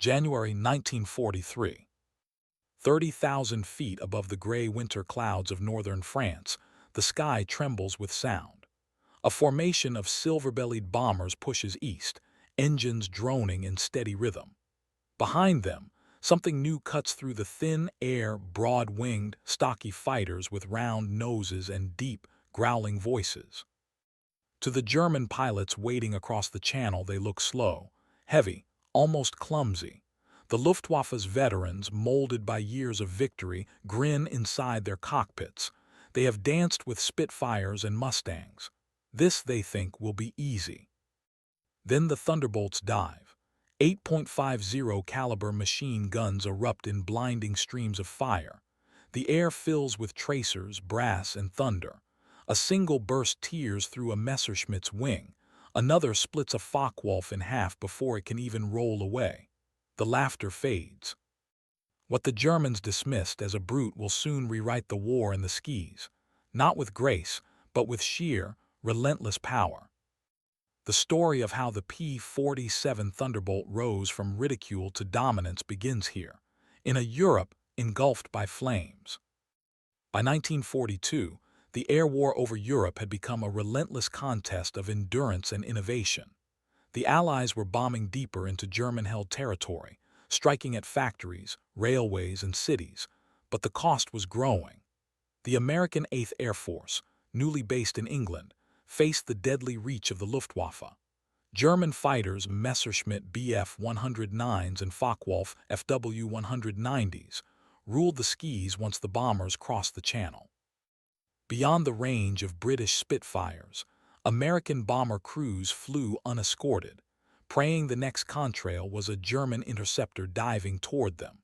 January 1943. 30,000 feet above the gray winter clouds of northern France, the sky trembles with sound. A formation of silver-bellied bombers pushes east, engines droning in steady rhythm. Behind them, something new cuts through the thin air, broad-winged, stocky fighters with round noses and deep, growling voices. To the German pilots waiting across the channel, they look slow, heavy, almost clumsy. The Luftwaffe's veterans, molded by years of victory, grin inside their cockpits. They have danced with Spitfires and Mustangs. This, they think, will be easy. Then the Thunderbolts dive. 8.50 caliber machine guns erupt in blinding streams of fire. The air fills with tracers, brass, and thunder. A single burst tears through a Messerschmitt's wing. Another splits a Focke-Wulf in half before it can even roll away. The laughter fades. What the Germans dismissed as a brute will soon rewrite the war in the skis, not with grace, but with sheer, relentless power. The story of how the P-47 Thunderbolt rose from ridicule to dominance begins here, in a Europe engulfed by flames. By 1942, the air war over Europe had become a relentless contest of endurance and innovation. The Allies were bombing deeper into German-held territory, striking at factories, railways, and cities, but the cost was growing. The American 8th Air Force, newly based in England, faced the deadly reach of the Luftwaffe. German fighters, Messerschmitt Bf-109s and Focke-Wulf Fw-190s, ruled the skis once the bombers crossed the channel. Beyond the range of British Spitfires, American bomber crews flew unescorted, praying the next contrail was a German interceptor diving toward them.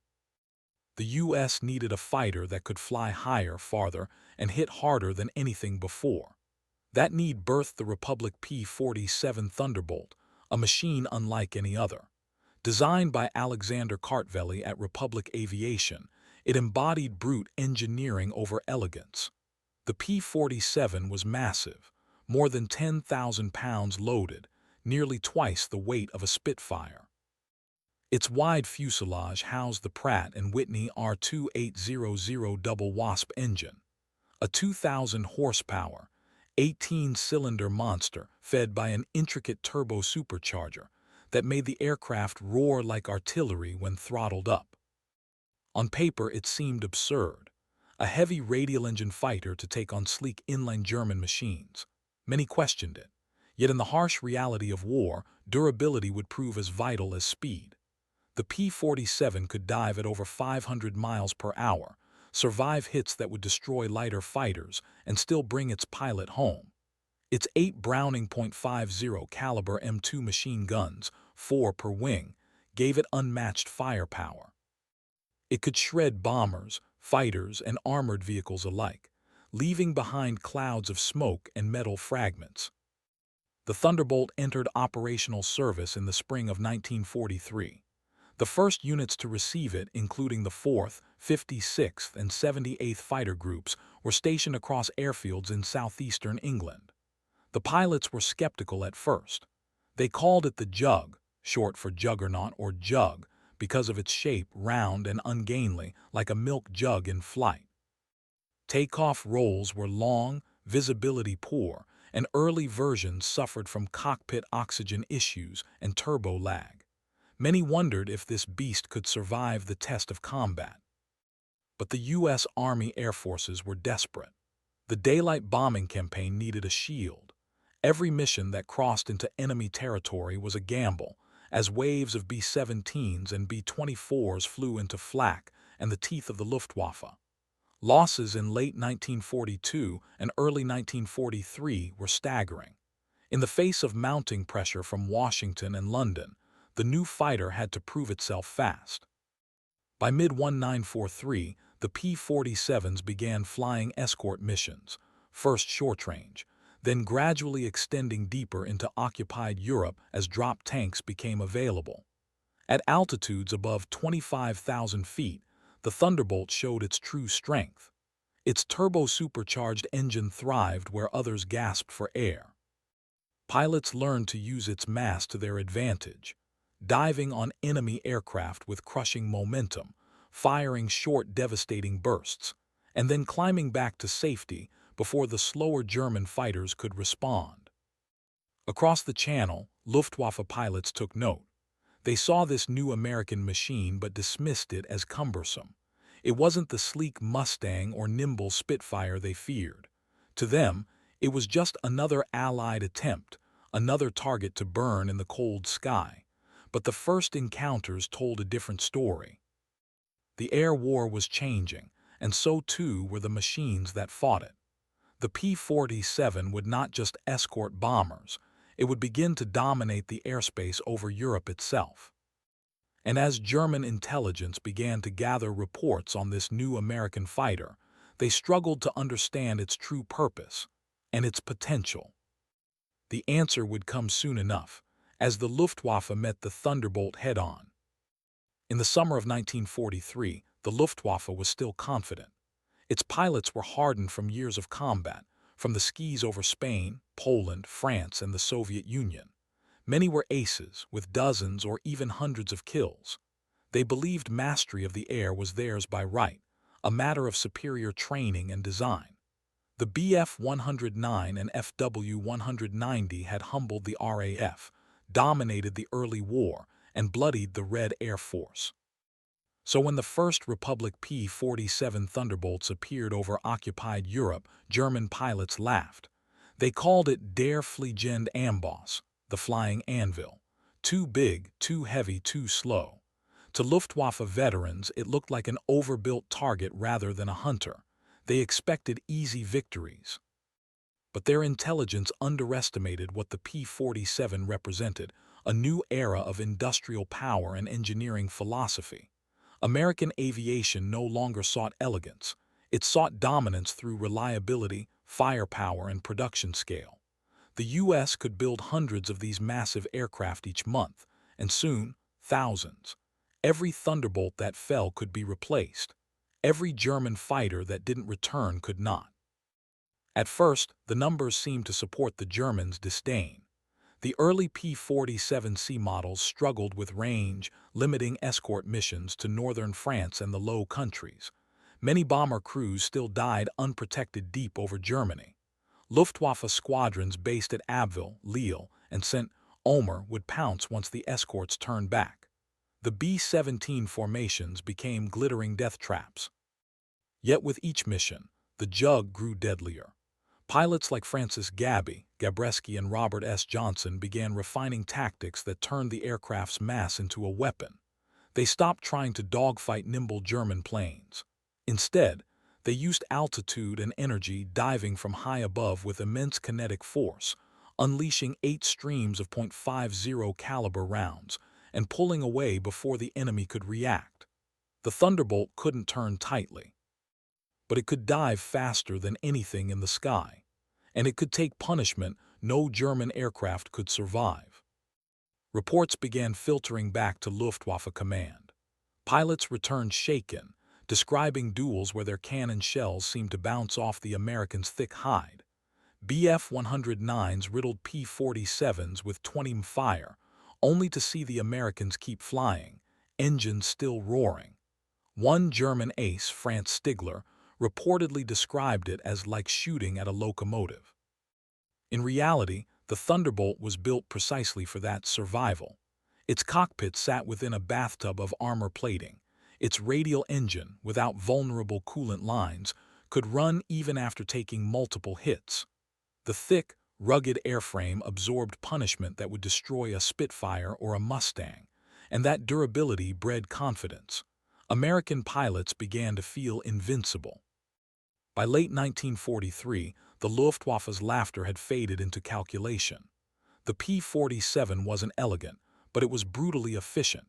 The U.S. needed a fighter that could fly higher, farther, and hit harder than anything before. That need birthed the Republic P-47 Thunderbolt, a machine unlike any other. Designed by Alexander Kartveli at Republic Aviation, it embodied brute engineering over elegance. The P-47 was massive, more than 10,000 pounds loaded, nearly twice the weight of a Spitfire. Its wide fuselage housed the Pratt & Whitney R2800 double Wasp engine, a 2,000 horsepower, 18-cylinder monster fed by an intricate turbo supercharger that made the aircraft roar like artillery when throttled up. On paper, it seemed absurd, a heavy radial engine fighter to take on sleek inline German machines. Many questioned it, yet in the harsh reality of war, durability would prove as vital as speed. The P-47 could dive at over 500 miles per hour, survive hits that would destroy lighter fighters, and still bring its pilot home. Its 8 Browning .50 caliber M2 machine guns, 4 per wing, gave it unmatched firepower. It could shred bombers, fighters, and armored vehicles alike, leaving behind clouds of smoke and metal fragments. The Thunderbolt entered operational service in the spring of 1943. The first units to receive it, including the 4th, 56th, and 78th Fighter Groups, were stationed across airfields in southeastern England. The pilots were skeptical at first. They called it the Jug, short for Juggernaut or Jug, because of its shape, round and ungainly, like a milk jug in flight. Takeoff rolls were long, visibility poor, and early versions suffered from cockpit oxygen issues and turbo lag. Many wondered if this beast could survive the test of combat. But the U.S. Army Air Forces were desperate. The daylight bombing campaign needed a shield. Every mission that crossed into enemy territory was a gamble, as waves of B-17s and B-24s flew into flak and the teeth of the Luftwaffe. Losses in late 1942 and early 1943 were staggering. In the face of mounting pressure from Washington and London, the new fighter had to prove itself fast. By mid-1943, the P-47s began flying escort missions, first short-range, then gradually extending deeper into occupied Europe as drop tanks became available. At altitudes above 25,000 feet, the Thunderbolt showed its true strength. Its turbo-supercharged engine thrived where others gasped for air. Pilots learned to use its mass to their advantage. diving on enemy aircraft with crushing momentum, firing short, devastating bursts, and then climbing back to safety before the slower German fighters could respond. Across the channel, Luftwaffe pilots took note. They saw this new American machine but dismissed it as cumbersome. It wasn't the sleek Mustang or nimble Spitfire they feared. To them, it was just another Allied attempt, another target to burn in the cold sky. But the first encounters told a different story. The air war was changing, and so too were the machines that fought it. The P-47 would not just escort bombers, it would begin to dominate the airspace over Europe itself. And as German intelligence began to gather reports on this new American fighter, they struggled to understand its true purpose and its potential. The answer would come soon enough, as the Luftwaffe met the Thunderbolt head-on. In the summer of 1943, the Luftwaffe was still confident. Its pilots were hardened from years of combat, from the skis over Spain, Poland, France, and the Soviet Union. Many were aces, with dozens or even hundreds of kills. They believed mastery of the air was theirs by right, a matter of superior training and design. The Bf-109 and Fw-190 had humbled the RAF, dominated the early war, and bloodied the Red Air Force. So when the First Republic P-47 Thunderbolts appeared over occupied Europe, German pilots laughed. They called it Der Fliegende Amboss, the flying anvil. Too big, too heavy, too slow. To Luftwaffe veterans, it looked like an overbuilt target rather than a hunter. They expected easy victories. But their intelligence underestimated what the P-47 represented, a new era of industrial power and engineering philosophy. American aviation no longer sought elegance. It sought dominance through reliability, firepower, and production scale. The U.S. could build hundreds of these massive aircraft each month, and soon, thousands. Every Thunderbolt that fell could be replaced. Every German fighter that didn't return could not. At first, the numbers seemed to support the Germans' disdain. The early P-47C models struggled with range, limiting escort missions to northern France and the Low Countries. Many bomber crews still died unprotected deep over Germany. Luftwaffe squadrons based at Abbeville, Lille, and Saint-Omer would pounce once the escorts turned back. The B-17 formations became glittering death traps. Yet with each mission, the jug grew deadlier. Pilots like Francis Gabreski, and Robert S. Johnson began refining tactics that turned the aircraft's mass into a weapon. They stopped trying to dogfight nimble German planes. Instead, they used altitude and energy, diving from high above with immense kinetic force, unleashing 8 streams of .50 caliber rounds, and pulling away before the enemy could react. The Thunderbolt couldn't turn tightly, but it could dive faster than anything in the sky, and it could take punishment no German aircraft could survive. Reports began filtering back to Luftwaffe command. Pilots returned shaken, describing duels where their cannon shells seemed to bounce off the Americans' thick hide. Bf-109s riddled P-47s with 20 fire, only to see the Americans keep flying, engines still roaring. One German ace, Franz Stigler, reportedly described it as like shooting at a locomotive. In reality, the Thunderbolt was built precisely for that survival. Its cockpit sat within a bathtub of armor plating. Its radial engine, without vulnerable coolant lines, could run even after taking multiple hits. The thick, rugged airframe absorbed punishment that would destroy a Spitfire or a Mustang, and that durability bred confidence. American pilots began to feel invincible. By late 1943, the Luftwaffe's laughter had faded into calculation. The P-47 wasn't elegant, but it was brutally efficient.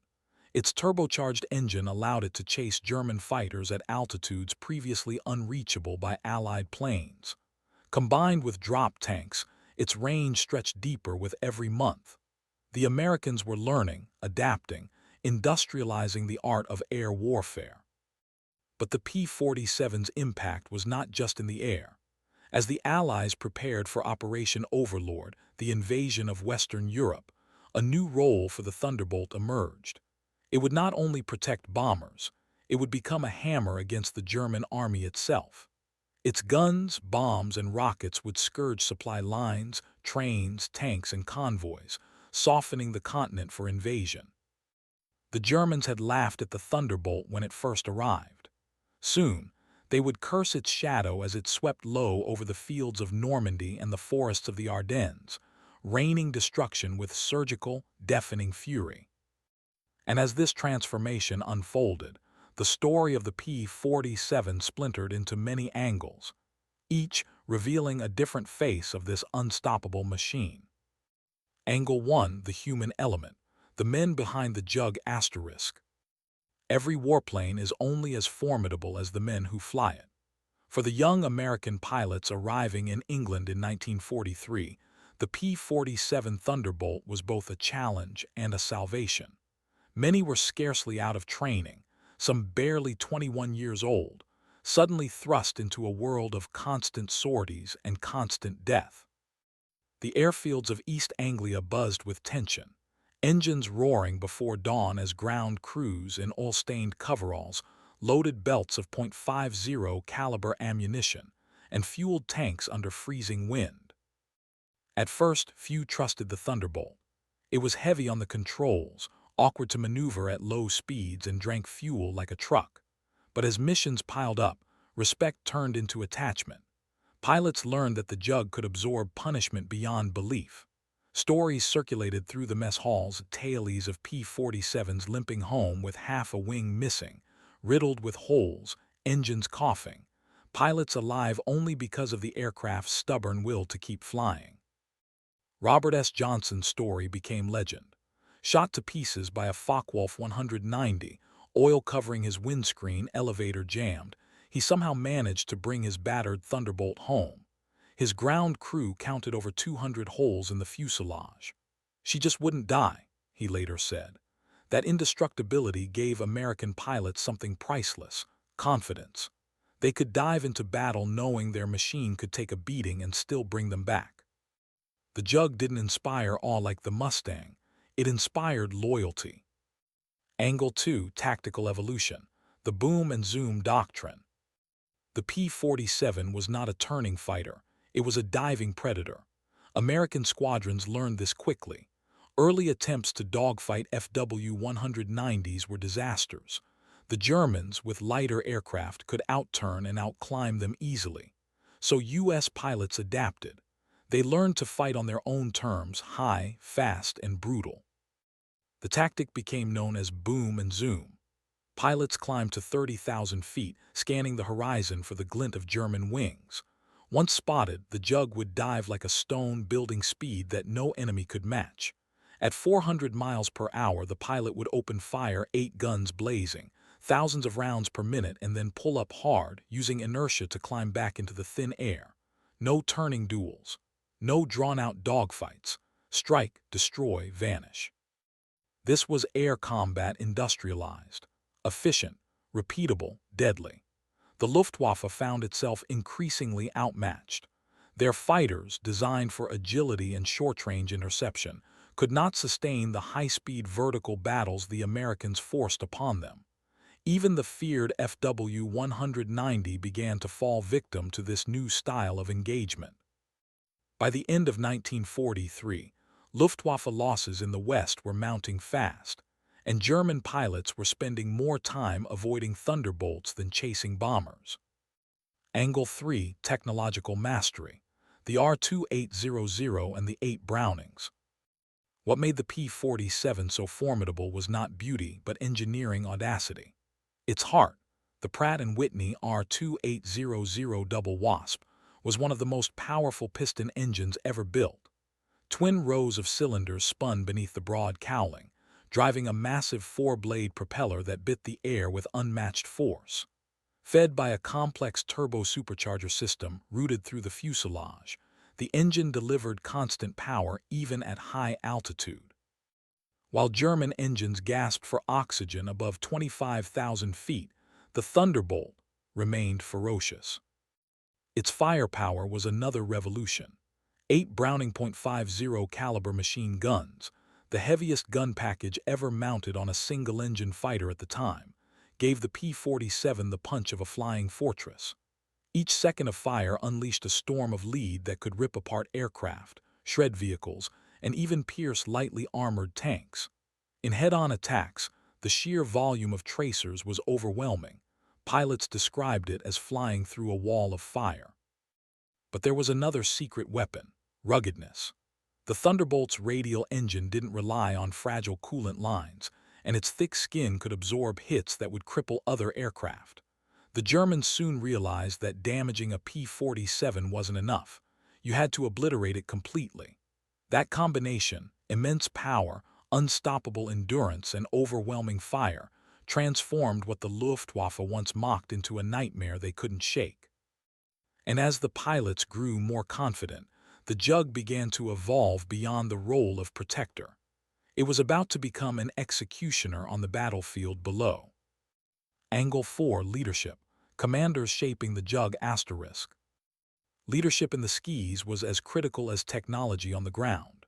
Its turbocharged engine allowed it to chase German fighters at altitudes previously unreachable by Allied planes. Combined with drop tanks, its range stretched deeper with every month. The Americans were learning, adapting, industrializing the art of air warfare. But the P-47's impact was not just in the air. As the Allies prepared for Operation Overlord, the invasion of Western Europe, a new role for the Thunderbolt emerged. It would not only protect bombers, it would become a hammer against the German army itself. Its guns, bombs, and rockets would scourge supply lines, trains, tanks, and convoys, softening the continent for invasion. The Germans had laughed at the Thunderbolt when it first arrived. Soon, they would curse its shadow as it swept low over the fields of Normandy and the forests of the Ardennes, raining destruction with surgical, deafening fury. And as this transformation unfolded, the story of the P-47 splintered into many angles, each revealing a different face of this unstoppable machine. Angle 1, the human element, the men behind the Jug asterisk. Every warplane is only as formidable as the men who fly it. For the young American pilots arriving in England in 1943, the P-47 Thunderbolt was both a challenge and a salvation. Many were scarcely out of training, some barely 21 years old, suddenly thrust into a world of constant sorties and constant death. The airfields of East Anglia buzzed with tension, engines roaring before dawn as ground crews in oil-stained coveralls loaded belts of .50 caliber ammunition and fueled tanks under freezing wind. At first, few trusted the Thunderbolt. It was heavy on the controls, awkward to maneuver at low speeds, and drank fuel like a truck. But as missions piled up, respect turned into attachment. Pilots learned that the Jug could absorb punishment beyond belief. Stories circulated through the mess halls, tales of P-47s limping home with half a wing missing, riddled with holes, engines coughing, pilots alive only because of the aircraft's stubborn will to keep flying. Robert S. Johnson's story became legend. Shot to pieces by a Focke-Wulf 190, oil covering his windscreen, elevator jammed, he somehow managed to bring his battered Thunderbolt home. His ground crew counted over 200 holes in the fuselage. "She just wouldn't die," he later said. That indestructibility gave American pilots something priceless: confidence. They could dive into battle knowing their machine could take a beating and still bring them back. The Jug didn't inspire awe like the Mustang. It inspired loyalty. Angle 2, tactical evolution, the boom and zoom doctrine. The P-47 was not a turning fighter, it was a diving predator. American squadrons learned this quickly. Early attempts to dogfight FW-190s were disasters. The Germans, with lighter aircraft, could outturn and outclimb them easily. So U.S. pilots adapted. They learned to fight on their own terms, high, fast, and brutal. The tactic became known as boom and zoom. Pilots climbed to 30,000 feet, scanning the horizon for the glint of German wings. Once spotted, the Jug would dive like a stone, building speed that no enemy could match. At 400 miles per hour, the pilot would open fire, 8 guns blazing, thousands of rounds per minute, and then pull up hard, using inertia to climb back into the thin air. No turning duels. No drawn-out dogfights. Strike, destroy, vanish. This was air combat industrialized. Efficient, repeatable, deadly. The Luftwaffe found itself increasingly outmatched. Their fighters, designed for agility and short-range interception, could not sustain the high-speed vertical battles the Americans forced upon them. Even the feared FW-190 began to fall victim to this new style of engagement. By the end of 1943, Luftwaffe losses in the West were mounting fast, and German pilots were spending more time avoiding Thunderbolts than chasing bombers. Angle 3, technological mastery, the R-2800 and the 8 Brownings. What made the P-47 so formidable was not beauty but engineering audacity. Its heart, the Pratt & Whitney R-2800 Double Wasp, was one of the most powerful piston engines ever built. Twin rows of cylinders spun beneath the broad cowling, driving a massive 4-blade propeller that bit the air with unmatched force. Fed by a complex turbo-supercharger system routed through the fuselage, the engine delivered constant power even at high altitude. While German engines gasped for oxygen above 25,000 feet, the Thunderbolt remained ferocious. Its firepower was another revolution. 8 Browning .50 caliber machine guns, the heaviest gun package ever mounted on a single-engine fighter at the time, gave the P-47 the punch of a flying fortress. Each second of fire unleashed a storm of lead that could rip apart aircraft, shred vehicles, and even pierce lightly armored tanks. In head-on attacks, the sheer volume of tracers was overwhelming. Pilots described it as flying through a wall of fire. But there was another secret weapon: ruggedness. The Thunderbolt's radial engine didn't rely on fragile coolant lines, and its thick skin could absorb hits that would cripple other aircraft. The Germans soon realized that damaging a P-47 wasn't enough. You had to obliterate it completely. That combination, immense power, unstoppable endurance, and overwhelming fire, transformed what the Luftwaffe once mocked into a nightmare they couldn't shake. And as the pilots grew more confident, the Jug began to evolve beyond the role of protector. It was about to become an executioner on the battlefield below. Angle 4: Leadership. Commanders shaping the Jug asterisk. Leadership in the skies was as critical as technology on the ground.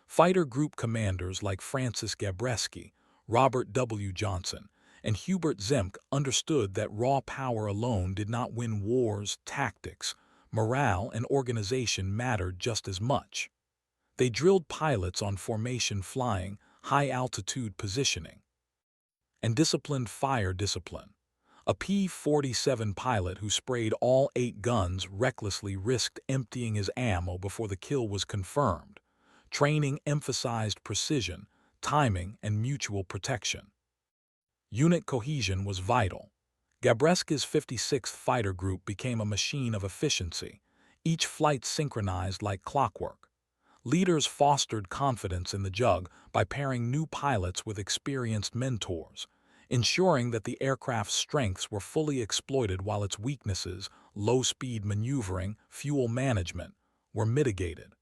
Fighter group commanders like Francis Gabreski, Robert W. Johnson, and Hubert Zemke understood that raw power alone did not win wars. Tactics, morale, and organization mattered just as much. They drilled pilots on formation flying, high-altitude positioning, and disciplined fire discipline. A P-47 pilot who sprayed all 8 guns recklessly risked emptying his ammo before the kill was confirmed. Training emphasized precision, timing, and mutual protection. Unit cohesion was vital. Gabreski's 56th Fighter Group became a machine of efficiency, each flight synchronized like clockwork. Leaders fostered confidence in the Jug by pairing new pilots with experienced mentors, ensuring that the aircraft's strengths were fully exploited while its weaknesses, low-speed maneuvering, fuel management, were mitigated.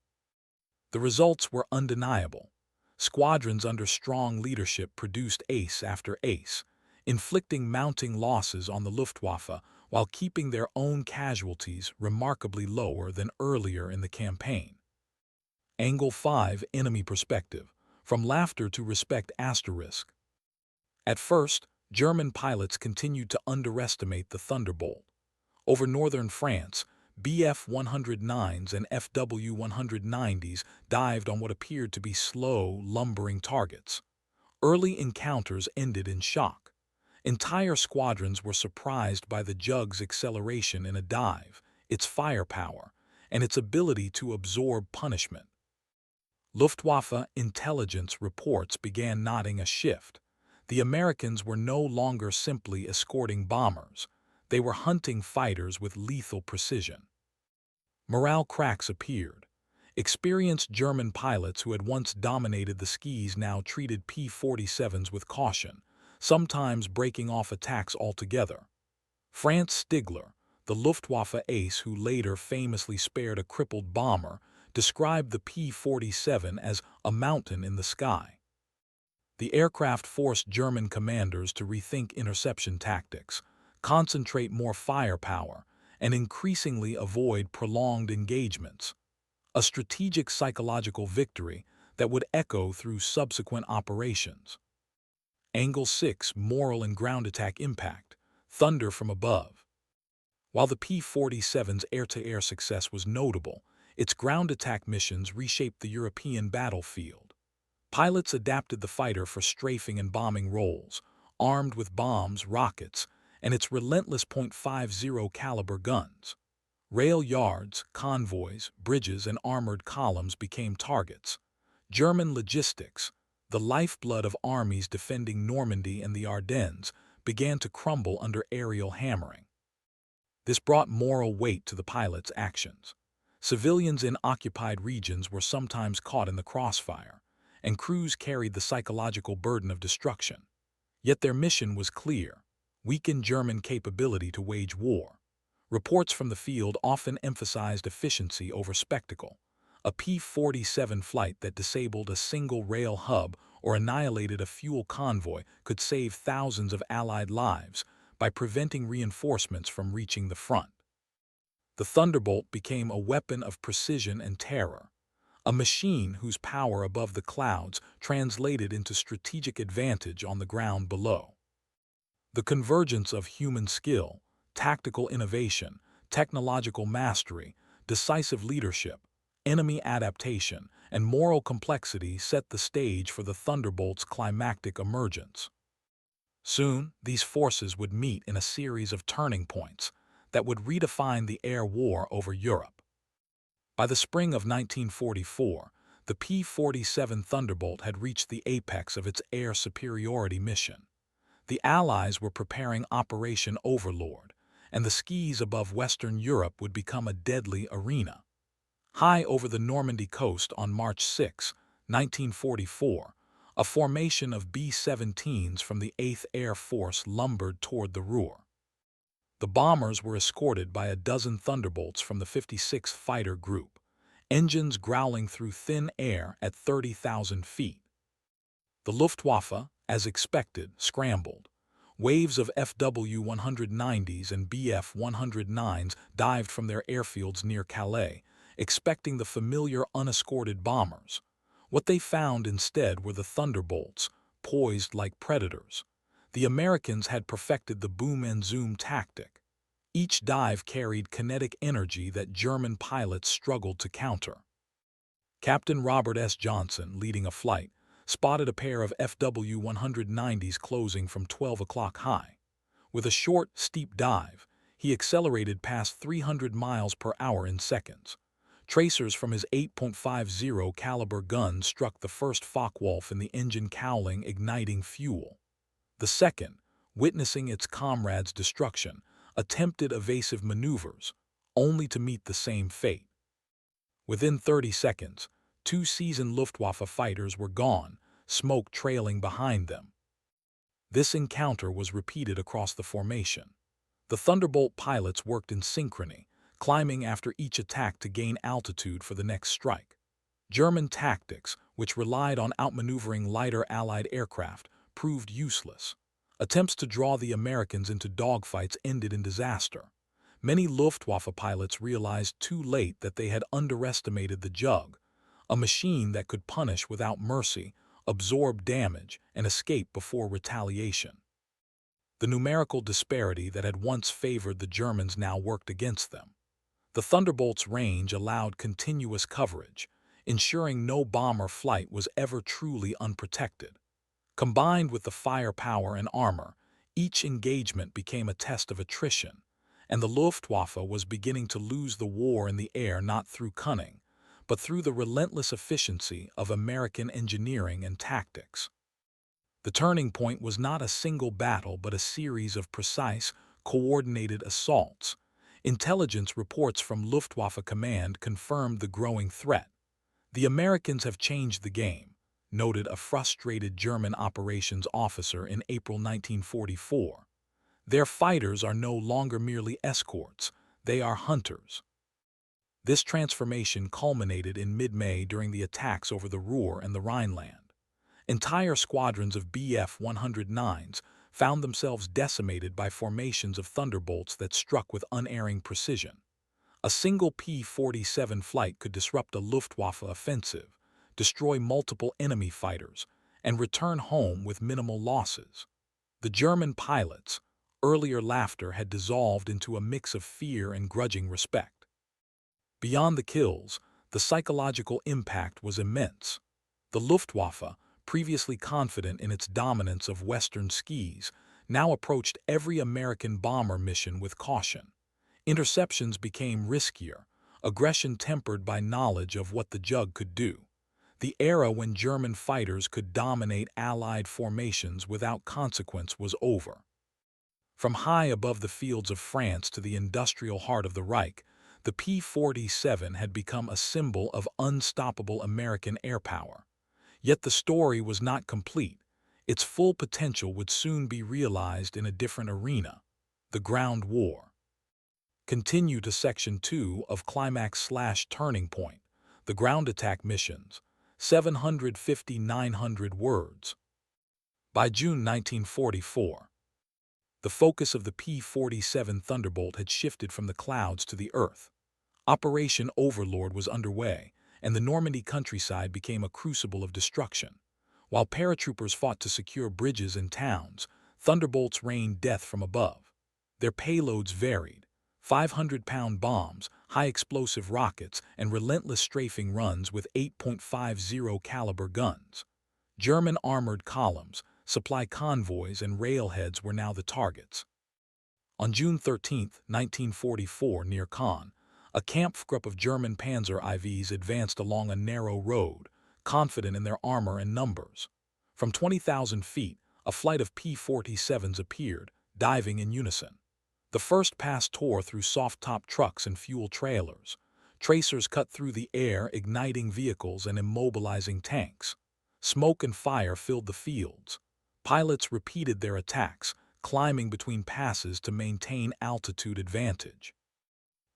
The results were undeniable. Squadrons under strong leadership produced ace after ace, inflicting mounting losses on the Luftwaffe while keeping their own casualties remarkably lower than earlier in the campaign. Angle 5: Enemy perspective. From laughter to respect asterisk. At first, German pilots continued to underestimate the Thunderbolt. Over northern France, Bf-109s and Fw-190s dived on what appeared to be slow, lumbering targets. Early encounters ended in shock. Entire squadrons were surprised by the Jug's acceleration in a dive, its firepower, and its ability to absorb punishment. Luftwaffe intelligence reports began noting a shift. The Americans were no longer simply escorting bombers. They were hunting fighters with lethal precision. Morale cracks appeared. Experienced German pilots who had once dominated the skies now treated P-47s with caution, sometimes breaking off attacks altogether. Franz Stigler, the Luftwaffe ace who later famously spared a crippled bomber, described the P-47 as a mountain in the sky. The aircraft forced German commanders to rethink interception tactics, concentrate more firepower, and increasingly avoid prolonged engagements. A strategic psychological victory that would echo through subsequent operations. Angle 6: Moral and ground attack impact. Thunder from above. While the P-47's air-to-air success was notable, its ground attack missions reshaped the European battlefield. Pilots adapted the fighter for strafing and bombing roles, armed with bombs, rockets, and its relentless .50 caliber guns. Rail yards, convoys, bridges, and armored columns became targets. German logistics, the lifeblood of armies defending Normandy and the Ardennes, began to crumble under aerial hammering. This brought moral weight to the pilots' actions. Civilians in occupied regions were sometimes caught in the crossfire, and crews carried the psychological burden of destruction. Yet their mission was clear: weaken German capability to wage war. Reports from the field often emphasized efficiency over spectacle. A P-47 flight that disabled a single rail hub or annihilated a fuel convoy could save thousands of Allied lives by preventing reinforcements from reaching the front. The Thunderbolt became a weapon of precision and terror. a machine whose power above the clouds translated into strategic advantage on the ground below. The convergence of human skill, tactical innovation, technological mastery, decisive leadership, enemy adaptation, and moral complexity set the stage for the Thunderbolt's climactic emergence. Soon, these forces would meet in a series of turning points that would redefine the air war over Europe. By the spring of 1944, the P-47 Thunderbolt had reached the apex of its air superiority mission. The Allies were preparing Operation Overlord, and the skies above Western Europe would become a deadly arena. High over the Normandy coast on March 6, 1944, a formation of B-17s from the 8th Air Force lumbered toward the Ruhr. The bombers were escorted by a dozen Thunderbolts from the 56th Fighter Group, engines growling through thin air at 30,000 feet. The Luftwaffe, as expected, scrambled. Waves of FW-190s and Bf-109s dived from their airfields near Calais, expecting the familiar unescorted bombers. What they found instead were the Thunderbolts, poised like predators. The Americans had perfected the boom and zoom tactic. Each dive carried kinetic energy that German pilots struggled to counter. Captain Robert S. Johnson, leading a flight, spotted a pair of FW-190s closing from 12 o'clock high. With a short, steep dive, he accelerated past 300 miles per hour in seconds. Tracers from his 8.50 caliber gun struck the first Focke-Wulf in the engine cowling, igniting fuel. The second, witnessing its comrade's destruction, attempted evasive maneuvers, only to meet the same fate. Within 30 seconds, two seasoned Luftwaffe fighters were gone, smoke trailing behind them. This encounter was repeated across the formation. The Thunderbolt pilots worked in synchrony, climbing after each attack to gain altitude for the next strike. German tactics, which relied on outmaneuvering lighter Allied aircraft, proved useless. Attempts to draw the Americans into dogfights ended in disaster. Many Luftwaffe pilots realized too late that they had underestimated the Jug, a machine that could punish without mercy, absorb damage, and escape before retaliation. The numerical disparity that had once favored the Germans now worked against them. The Thunderbolt's range allowed continuous coverage, ensuring no bomber flight was ever truly unprotected. Combined with the firepower and armor, each engagement became a test of attrition, and the Luftwaffe was beginning to lose the war in the air not through cunning, but through the relentless efficiency of American engineering and tactics. The turning point was not a single battle but a series of precise, coordinated assaults. Intelligence reports from Luftwaffe Command confirmed the growing threat. "The Americans have changed the game," noted a frustrated German operations officer in April 1944. "Their fighters are no longer merely escorts, they are hunters." This transformation culminated in mid-May during the attacks over the Ruhr and the Rhineland. Entire squadrons of Bf-109s found themselves decimated by formations of Thunderbolts that struck with unerring precision. A single P-47 flight could disrupt a Luftwaffe offensive, destroy multiple enemy fighters, and return home with minimal losses. The German pilots' earlier laughter had dissolved into a mix of fear and grudging respect. Beyond the kills, the psychological impact was immense. The Luftwaffe, previously confident in its dominance of Western skies, now approached every American bomber mission with caution. Interceptions became riskier, aggression tempered by knowledge of what the Jug could do. The era when German fighters could dominate Allied formations without consequence was over. From high above the fields of France to the industrial heart of the Reich, the P-47 had become a symbol of unstoppable American air power. Yet the story was not complete. Its full potential would soon be realized in a different arena, the ground war. Continue to Section 2 of Climax/Turning Point, the ground attack missions, 750-900 words. By June 1944, the focus of the P-47 Thunderbolt had shifted from the clouds to the earth. Operation Overlord was underway, and the Normandy countryside became a crucible of destruction. While paratroopers fought to secure bridges and towns, thunderbolts rained death from above. Their payloads varied: 500-pound bombs, high-explosive rockets, and relentless strafing runs with 8.50 caliber guns. German armored columns, supply convoys, and railheads were now the targets. On June 13, 1944, near Caen, a Kampfgruppe of German Panzer IVs advanced along a narrow road, confident in their armor and numbers. From 20,000 feet, a flight of P-47s appeared, diving in unison. The first pass tore through soft-top trucks and fuel trailers. Tracers cut through the air, igniting vehicles and immobilizing tanks. Smoke and fire filled the fields. Pilots repeated their attacks, climbing between passes to maintain altitude advantage.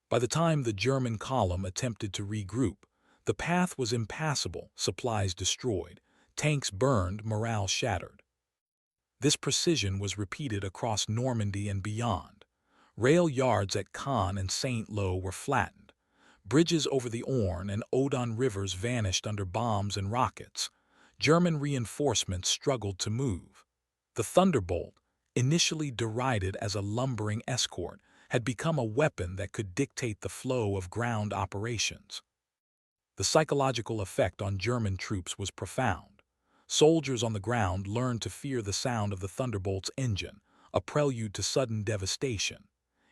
By the time the German column attempted to regroup, the path was impassable, supplies destroyed, tanks burned, morale shattered. This precision was repeated across Normandy and beyond. Rail yards at Caen and Saint-Lô were flattened. Bridges over the Orne and Odon rivers vanished under bombs and rockets. German reinforcements struggled to move. The Thunderbolt, initially derided as a lumbering escort, had become a weapon that could dictate the flow of ground operations. The psychological effect on German troops was profound. Soldiers on the ground learned to fear the sound of the Thunderbolt's engine, a prelude to sudden devastation.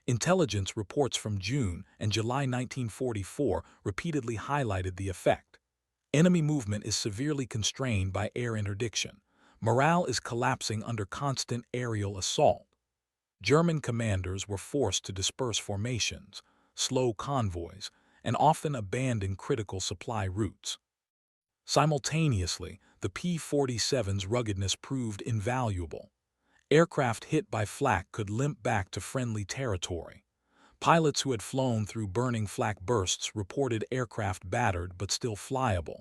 Intelligence reports from June and July 1944 repeatedly highlighted the effect. Enemy movement is severely constrained by air interdiction. Morale is collapsing under constant aerial assault. German commanders were forced to disperse formations, slow convoys, and often abandon critical supply routes. Simultaneously, the P-47's ruggedness proved invaluable. Aircraft hit by flak could limp back to friendly territory. Pilots who had flown through burning flak bursts reported aircraft battered but still flyable.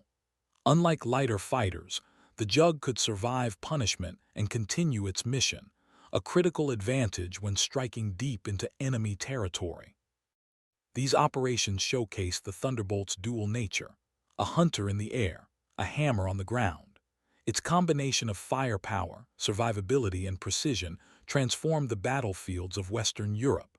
Unlike lighter fighters, the Jug could survive punishment and continue its mission, a critical advantage when striking deep into enemy territory. These operations showcased the Thunderbolt's dual nature: a hunter in the air, a hammer on the ground. Its combination of firepower, survivability, and precision transformed the battlefields of Western Europe.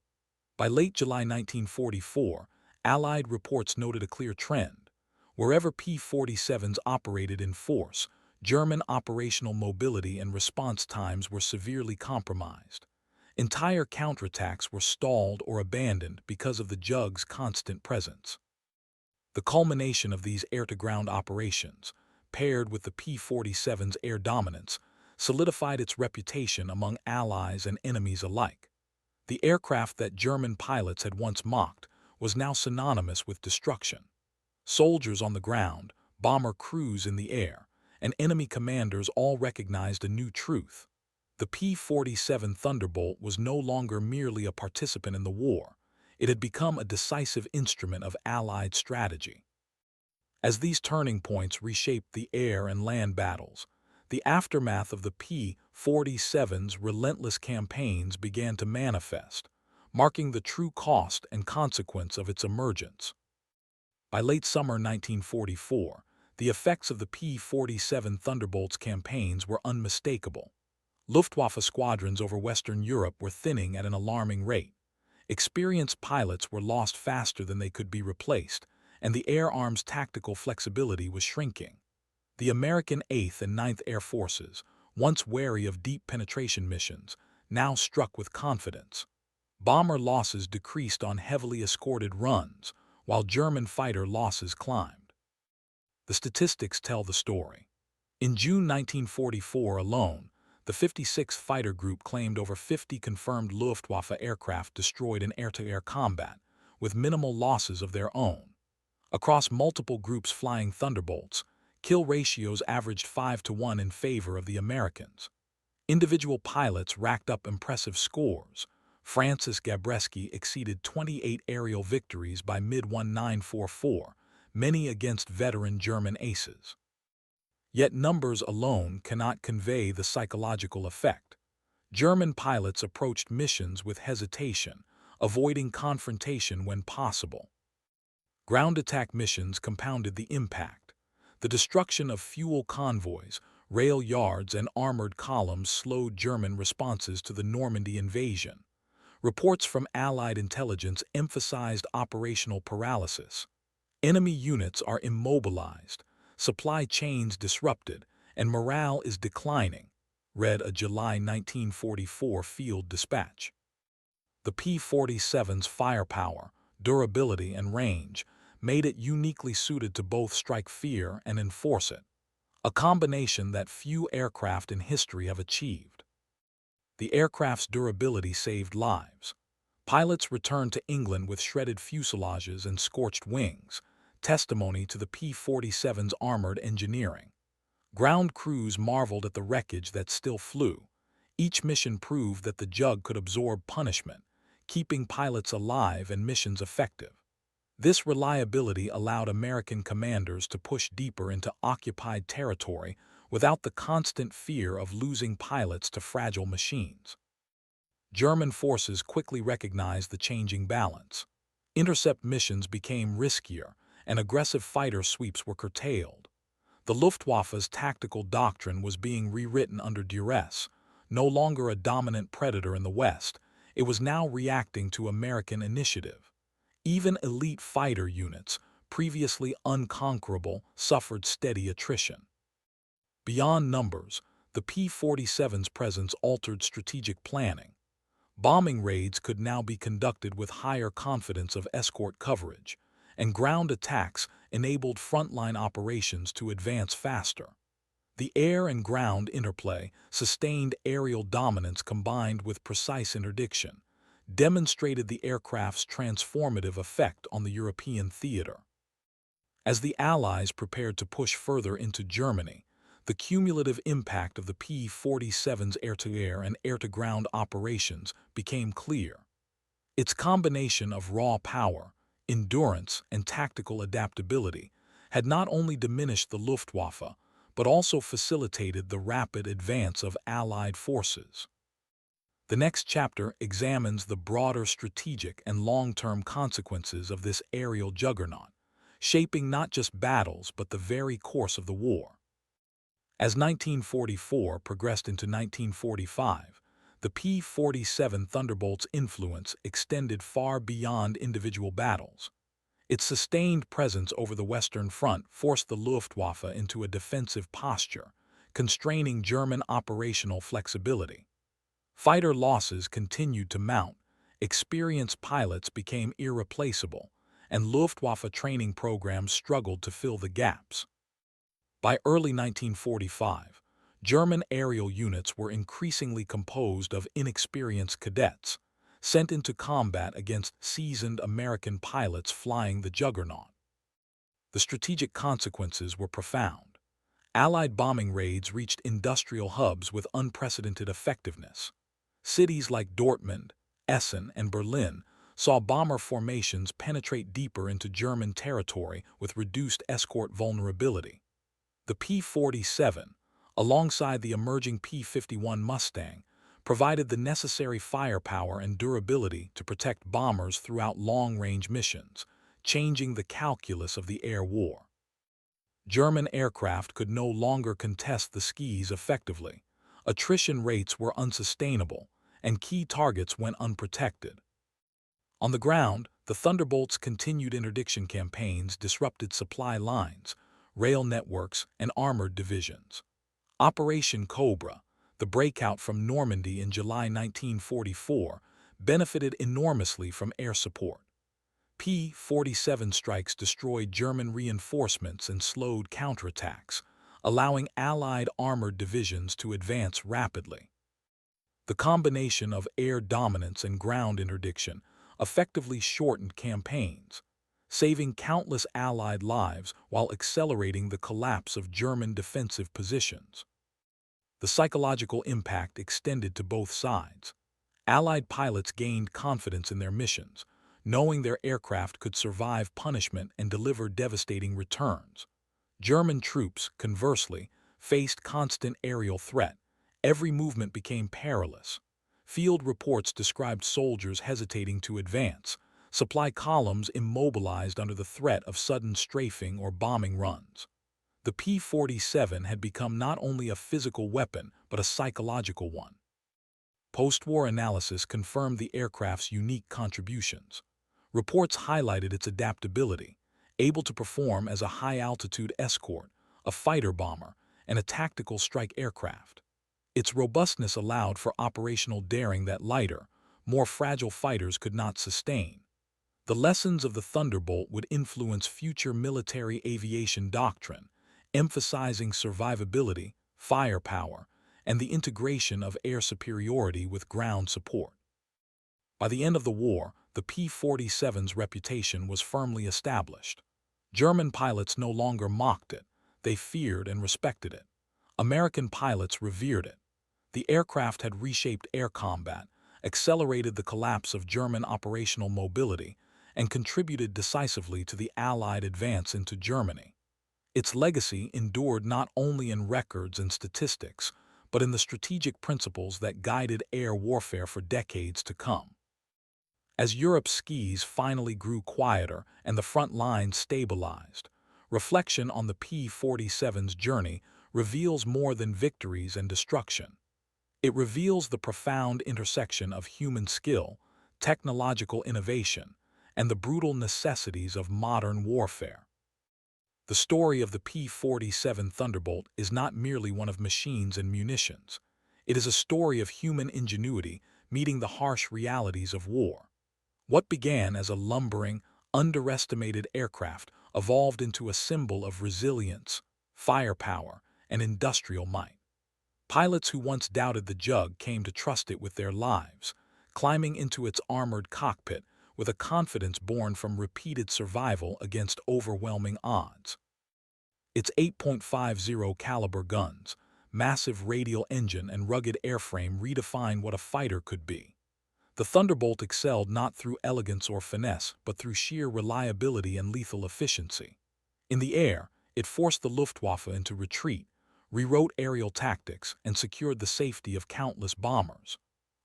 By late July 1944, Allied reports noted a clear trend. Wherever P-47s operated in force, German operational mobility and response times were severely compromised. Entire counterattacks were stalled or abandoned because of the Jug's constant presence. The culmination of these air-to-ground operations, paired with the P-47's air dominance, solidified its reputation among allies and enemies alike. The aircraft that German pilots had once mocked was now synonymous with destruction. Soldiers on the ground, bomber crews in the air, and enemy commanders all recognized a new truth. The P-47 Thunderbolt was no longer merely a participant in the war. It had become a decisive instrument of Allied strategy. As these turning points reshaped the air and land battles, the aftermath of the P-47's relentless campaigns began to manifest, marking the true cost and consequence of its emergence. By late summer 1944, the effects of the P-47 Thunderbolt's campaigns were unmistakable. Luftwaffe squadrons over Western Europe were thinning at an alarming rate. Experienced pilots were lost faster than they could be replaced, and the Air Arm's tactical flexibility was shrinking. The American 8th and 9th Air Forces, once wary of deep penetration missions, now struck with confidence. Bomber losses decreased on heavily escorted runs, while German fighter losses climbed. The statistics tell the story. In June 1944 alone, the 56th Fighter Group claimed over 50 confirmed Luftwaffe aircraft destroyed in air-to-air combat, with minimal losses of their own. Across multiple groups flying Thunderbolts, kill ratios averaged 5-to-1 in favor of the Americans. Individual pilots racked up impressive scores. Francis Gabreski exceeded 28 aerial victories by mid-1944, many against veteran German aces. Yet numbers alone cannot convey the psychological effect. German pilots approached missions with hesitation, avoiding confrontation when possible. Ground attack missions compounded the impact. The destruction of fuel convoys, rail yards, and armored columns slowed German responses to the Normandy invasion. Reports from Allied intelligence emphasized operational paralysis. Enemy units are immobilized, supply chains disrupted, and morale is declining, read a July 1944 field dispatch. The P-47's firepower, durability, and range made it uniquely suited to both strike fear and enforce it, a combination that few aircraft in history have achieved. The aircraft's durability saved lives. Pilots returned to England with shredded fuselages and scorched wings, testimony to the P-47's armored engineering. Ground crews marveled at the wreckage that still flew. Each mission proved that the Jug could absorb punishment, keeping pilots alive and missions effective. This reliability allowed American commanders to push deeper into occupied territory without the constant fear of losing pilots to fragile machines. German forces quickly recognized the changing balance. Intercept missions became riskier, and aggressive fighter sweeps were curtailed. The Luftwaffe's tactical doctrine was being rewritten under duress. No longer a dominant predator in the West, it was now reacting to American initiative. Even elite fighter units, previously unconquerable, suffered steady attrition. Beyond numbers, the P-47's presence altered strategic planning. Bombing raids could now be conducted with higher confidence of escort coverage, and ground attacks enabled frontline operations to advance faster. The air and ground interplay, sustained aerial dominance combined with precise interdiction, demonstrated the aircraft's transformative effect on the European theater. As the Allies prepared to push further into Germany, the cumulative impact of the P-47's air-to-air and air-to-ground operations became clear. Its combination of raw power, endurance, and tactical adaptability had not only diminished the Luftwaffe, but also facilitated the rapid advance of Allied forces. The next chapter examines the broader strategic and long-term consequences of this aerial juggernaut, shaping not just battles but the very course of the war. As 1944 progressed into 1945, the P-47 Thunderbolt's influence extended far beyond individual battles. Its sustained presence over the Western Front forced the Luftwaffe into a defensive posture, constraining German operational flexibility. Fighter losses continued to mount, experienced pilots became irreplaceable, and Luftwaffe training programs struggled to fill the gaps. By early 1945, German aerial units were increasingly composed of inexperienced cadets, sent into combat against seasoned American pilots flying the juggernaut. The strategic consequences were profound. Allied bombing raids reached industrial hubs with unprecedented effectiveness. Cities like Dortmund, Essen, and Berlin saw bomber formations penetrate deeper into German territory with reduced escort vulnerability. The P-47, alongside the emerging P-51 Mustang, provided the necessary firepower and durability to protect bombers throughout long-range missions, changing the calculus of the air war. German aircraft could no longer contest the skies effectively. Attrition rates were unsustainable, and key targets went unprotected. On the ground, the Thunderbolt's continued interdiction campaigns disrupted supply lines, rail networks, and armored divisions. Operation Cobra, the breakout from Normandy in July 1944, benefited enormously from air support. P-47 strikes destroyed German reinforcements and slowed counterattacks, allowing Allied armored divisions to advance rapidly. The combination of air dominance and ground interdiction effectively shortened campaigns, saving countless Allied lives while accelerating the collapse of German defensive positions. The psychological impact extended to both sides. Allied pilots gained confidence in their missions, knowing their aircraft could survive punishment and deliver devastating returns. German troops, conversely, faced constant aerial threat. Every movement became perilous. Field reports described soldiers hesitating to advance, supply columns immobilized under the threat of sudden strafing or bombing runs. The P-47 had become not only a physical weapon but a psychological one. Post-war analysis confirmed the aircraft's unique contributions. Reports highlighted its adaptability, able to perform as a high-altitude escort, a fighter bomber, and a tactical strike aircraft. Its robustness allowed for operational daring that lighter, more fragile fighters could not sustain. The lessons of the Thunderbolt would influence future military aviation doctrine, emphasizing survivability, firepower, and the integration of air superiority with ground support. By the end of the war, the P-47's reputation was firmly established. German pilots no longer mocked it, they feared and respected it. American pilots revered it. The aircraft had reshaped air combat, accelerated the collapse of German operational mobility, and contributed decisively to the Allied advance into Germany. Its legacy endured not only in records and statistics, but in the strategic principles that guided air warfare for decades to come. As Europe's skies finally grew quieter and the front lines stabilized, reflection on the P-47's journey reveals more than victories and destruction. It reveals the profound intersection of human skill, technological innovation, and the brutal necessities of modern warfare. The story of the P-47 Thunderbolt is not merely one of machines and munitions. It is a story of human ingenuity meeting the harsh realities of war. What began as a lumbering, underestimated aircraft evolved into a symbol of resilience, firepower, and industrial might. Pilots who once doubted the Jug came to trust it with their lives, climbing into its armored cockpit with a confidence born from repeated survival against overwhelming odds. Its 8.50 caliber guns, massive radial engine, and rugged airframe redefine what a fighter could be. The Thunderbolt excelled not through elegance or finesse, but through sheer reliability and lethal efficiency. In the air, it forced the Luftwaffe into retreat, rewrote aerial tactics, and secured the safety of countless bombers.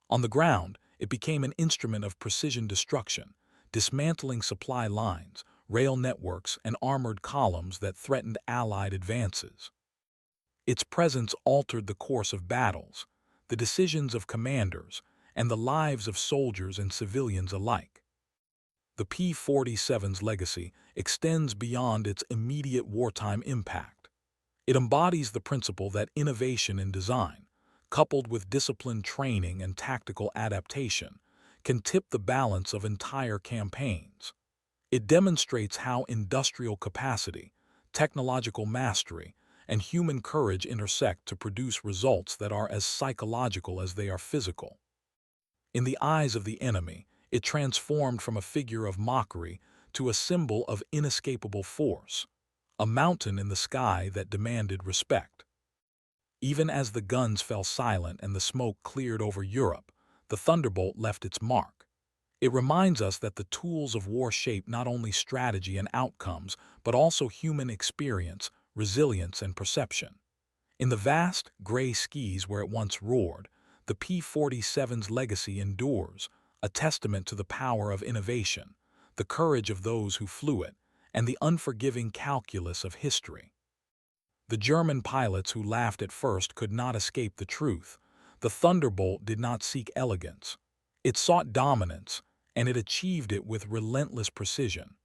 On the ground, it became an instrument of precision destruction, dismantling supply lines, rail networks, and armored columns that threatened Allied advances. Its presence altered the course of battles, the decisions of commanders, and the lives of soldiers and civilians alike. The P-47's legacy extends beyond its immediate wartime impact. It embodies the principle that innovation in design, coupled with disciplined training and tactical adaptation, can tip the balance of entire campaigns. It demonstrates how industrial capacity, technological mastery, and human courage intersect to produce results that are as psychological as they are physical. In the eyes of the enemy, it transformed from a figure of mockery to a symbol of inescapable force, a mountain in the sky that demanded respect. Even as the guns fell silent and the smoke cleared over Europe, the Thunderbolt left its mark. It reminds us that the tools of war shape not only strategy and outcomes, but also human experience, resilience, and perception. In the vast, gray skies where it once roared, the P-47's legacy endures, a testament to the power of innovation, the courage of those who flew it, and the unforgiving calculus of history. The German pilots who laughed at first could not escape the truth. The Thunderbolt did not seek elegance. It sought dominance, and it achieved it with relentless precision.